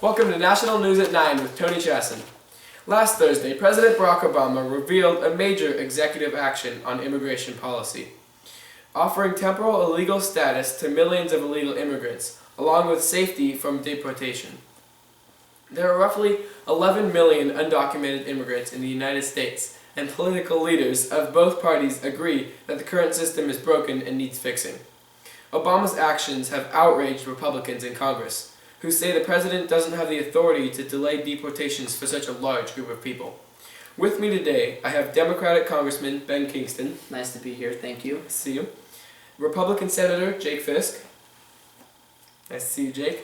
Welcome to National News at 9 with Tony Chassen. Last Thursday, President Barack Obama revealed a major executive action on immigration policy, offering temporal illegal status to millions of illegal immigrants, along with safety from deportation. There are roughly 11 million undocumented immigrants in the United States, and political leaders of both parties agree that the current system is broken and needs fixing. Obama's actions have outraged Republicans in Congress, who say the president doesn't have the authority to delay deportations for such a large group of people. With me today, I have Democratic Congressman Ben Kingston. Nice to be here, thank you. Nice to see you. Republican Senator Jake Fiske. Nice to see you, Jake.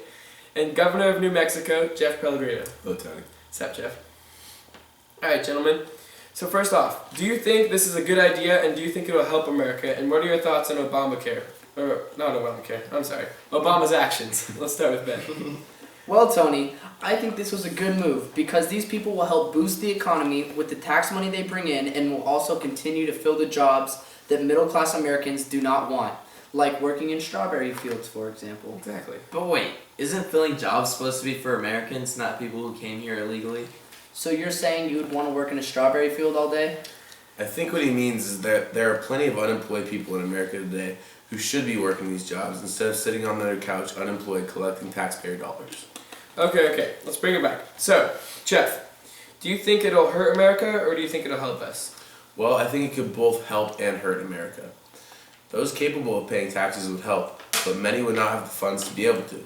And Governor of New Mexico, Jeff Pellegrino. Hello, Tony. What's up, Jeff? Alright, gentlemen. So first off, do you think this is a good idea, and do you think it will help America? And what are your thoughts on Obamacare? Or, not Obamacare, I'm sorry. Obama's actions. Let's start with Ben. Well, Tony, I think this was a good move because these people will help boost the economy with the tax money they bring in and will also continue to fill the jobs that middle-class Americans do not want, like working in strawberry fields, for example. Exactly. But wait, isn't filling jobs supposed to be for Americans, not people who came here illegally? So you're saying you would want to work in a strawberry field all day? I think what he means is that there are plenty of unemployed people in America today who should be working these jobs instead of sitting on their couch unemployed collecting taxpayer dollars. Okay, let's bring it back. So, Jeff, do you think it'll hurt America, or do you think it'll help us? Well, I think it could both help and hurt America. Those capable of paying taxes would help, but many would not have the funds to be able to.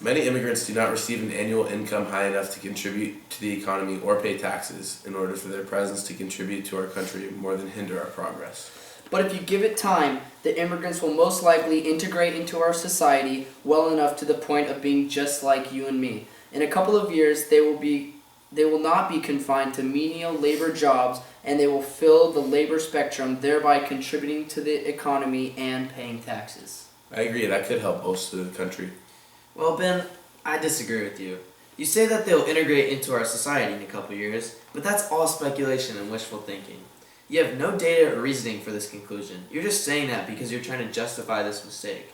Many immigrants do not receive an annual income high enough to contribute to the economy or pay taxes in order for their presence to contribute to our country more than hinder our progress. But if you give it time, the immigrants will most likely integrate into our society well enough to the point of being just like you and me. In a couple of years, they will not be confined to menial labor jobs, and they will fill the labor spectrum, thereby contributing to the economy and paying taxes. I agree, that could help most of the country. Well, Ben, I disagree with you. You say that they'll integrate into our society in a couple years, but that's all speculation and wishful thinking. You have no data or reasoning for this conclusion. You're just saying that because you're trying to justify this mistake.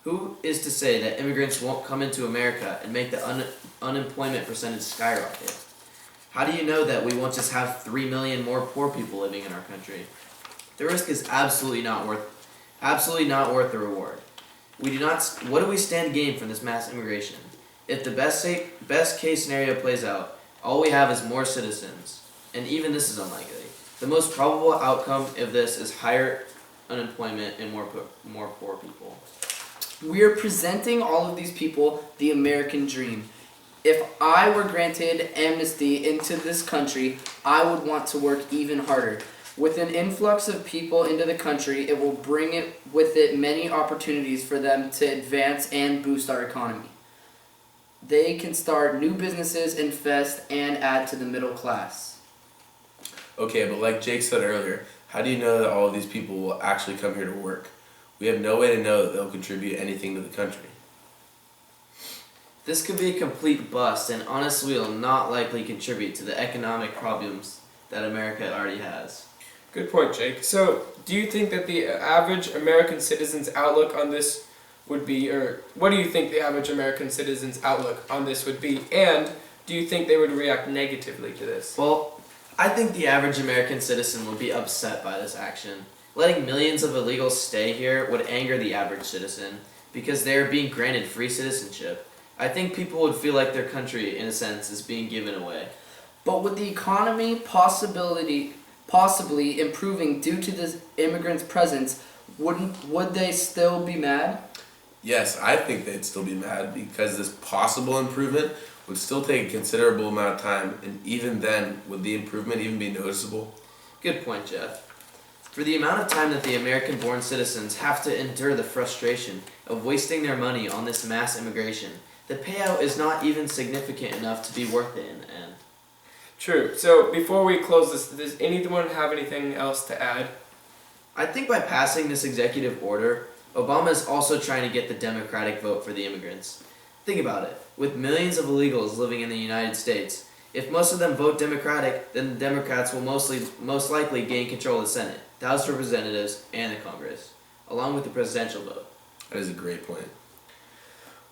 Who is to say that immigrants won't come into America and make the unemployment percentage skyrocket? How do you know that we won't just have 3 million more poor people living in our country? The risk is absolutely not worth the reward. What do we stand to gain from this mass immigration? If the best case scenario plays out, all we have is more citizens, and even this is unlikely. The most probable outcome of this is higher unemployment and more poor people. We are presenting all of these people the American dream. If I were granted amnesty into this country, I would want to work even harder. With an influx of people into the country, it will bring with it many opportunities for them to advance and boost our economy. They can start new businesses, invest, and add to the middle class. Okay, but like Jake said earlier, how do you know that all of these people will actually come here to work? We have no way to know that they'll contribute anything to the country. This could be a complete bust and honestly will not likely contribute to the economic problems that America already has. Good point, Jake. So, do you think that the average American citizen's outlook on this would be, or what do you think the average American citizen's outlook on this would be, and do you think they would react negatively to this? Well, I think the average American citizen would be upset by this action. Letting millions of illegals stay here would anger the average citizen because they are being granted free citizenship. I think people would feel like their country, in a sense, is being given away. But with the economy possibly improving due to this immigrants' presence, would they still be mad? Yes, I think they'd still be mad because this possible improvement would still take a considerable amount of time, and even then, would the improvement even be noticeable? Good point, Jeff. For the amount of time that the American-born citizens have to endure the frustration of wasting their money on this mass immigration, the payout is not even significant enough to be worth it in the end. True. So, before we close this, does anyone have anything else to add? I think by passing this executive order, Obama is also trying to get the Democratic vote for the immigrants. Think about it. With millions of illegals living in the United States, if most of them vote Democratic, then the Democrats will most likely gain control of the Senate, the House of Representatives, and the Congress, along with the presidential vote. That is a great point.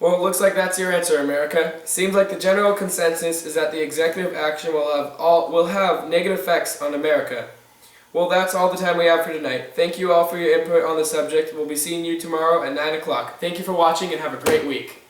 Well, it looks like that's your answer, America. Seems like the general consensus is that the executive action will have negative effects on America. Well, that's all the time we have for tonight. Thank you all for your input on the subject. We'll be seeing you tomorrow at 9 o'clock. Thank you for watching and have a great week.